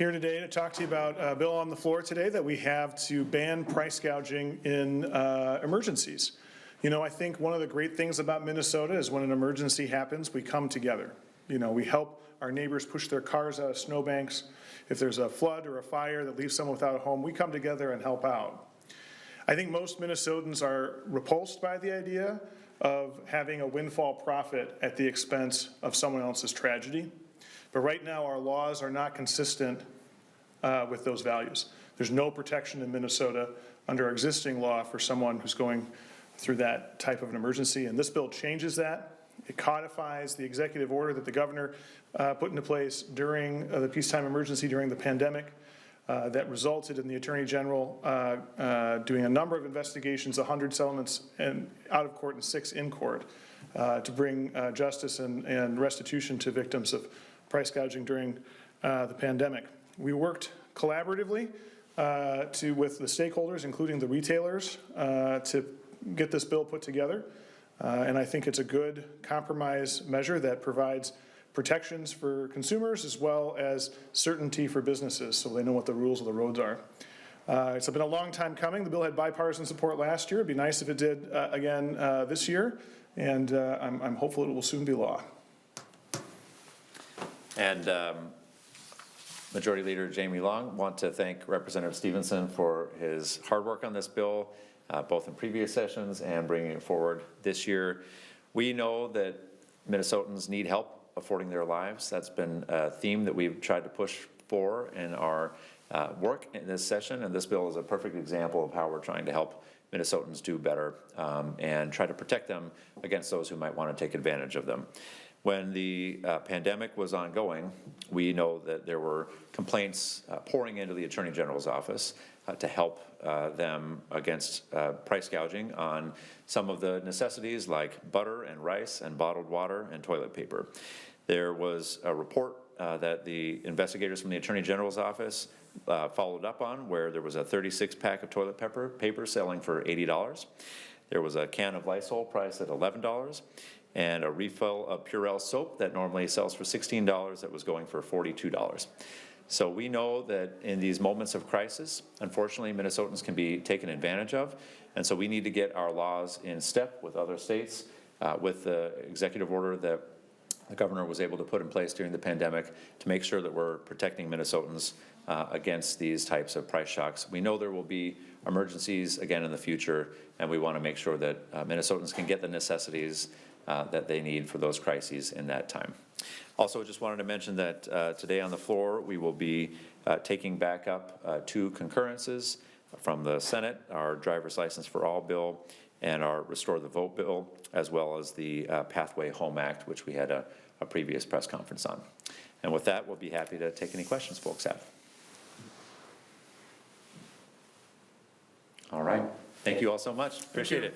here today to talk to you about a bill on the floor today that we have to ban price gouging in emergencies. You know, I think one of the great things about Minnesota is when an emergency happens, we come together. You know, we help our neighbors push their cars out of snowbanks. If there's a flood or a fire that leaves someone without a home, we come together and help out. I think most Minnesotans are repulsed by the idea of having a windfall profit at the expense of someone else's tragedy. But right now, our laws are not consistent with those values. There's no protection in Minnesota under our existing law for someone who's going through that type of an emergency, and this bill changes that. It codifies the executive order that the governor put into place during the peacetime emergency during the pandemic that resulted in the Attorney General doing a number of investigations, 100 settlements out of court and 6 in court to bring justice and restitution to victims of price gouging during the pandemic. We worked collaboratively with the stakeholders, including the retailers, to get this bill put together. And I think it's a good compromise measure that provides protections for consumers as well as certainty for businesses so they know what the rules of the roads are. It's been a long time coming. The bill had bipartisan support last year. It'd be nice if it did again this year, and I'm hopeful it will soon be law. And Majority Leader Jamie Long, want to thank Representative Stevenson for his hard work on this bill, both in previous sessions and bringing it forward this year. We know that Minnesotans need help affording their lives. That's been a theme that we've tried to push for in our work in this session, and this bill is a perfect example of how we're trying to help Minnesotans do better and try to protect them against those who might want to take advantage of them. When the pandemic was ongoing, we know that there were complaints pouring into the Attorney General's office to help them against price gouging on some of the necessities like butter and rice and bottled water and toilet paper. There was a report that the investigators from the Attorney General's office followed up on, where there was a 36-pack of toilet paper selling for $80. There was a can of Lysol priced at $11, and a refill of Purell soap that normally sells for $16 that was going for $42. So we know that in these moments of crisis, unfortunately, Minnesotans can be taken advantage of, and so we need to get our laws in step with other states, with the executive order that the governor was able to put in place during the pandemic to make sure that we're protecting Minnesotans against these types of price shocks. We know there will be emergencies again in the future, and we want to make sure that Minnesotans can get the necessities that they need for those crises in that time. Also, just wanted to mention that today on the floor, we will be taking back up 2 concurrences from the Senate, our Driver's License for All bill and our Restore the Vote bill, as well as the Pathway Home Act, which we had a previous press conference on. And with that, we'll be happy to take any questions folks have. All right. Thank you all so much. Appreciate it.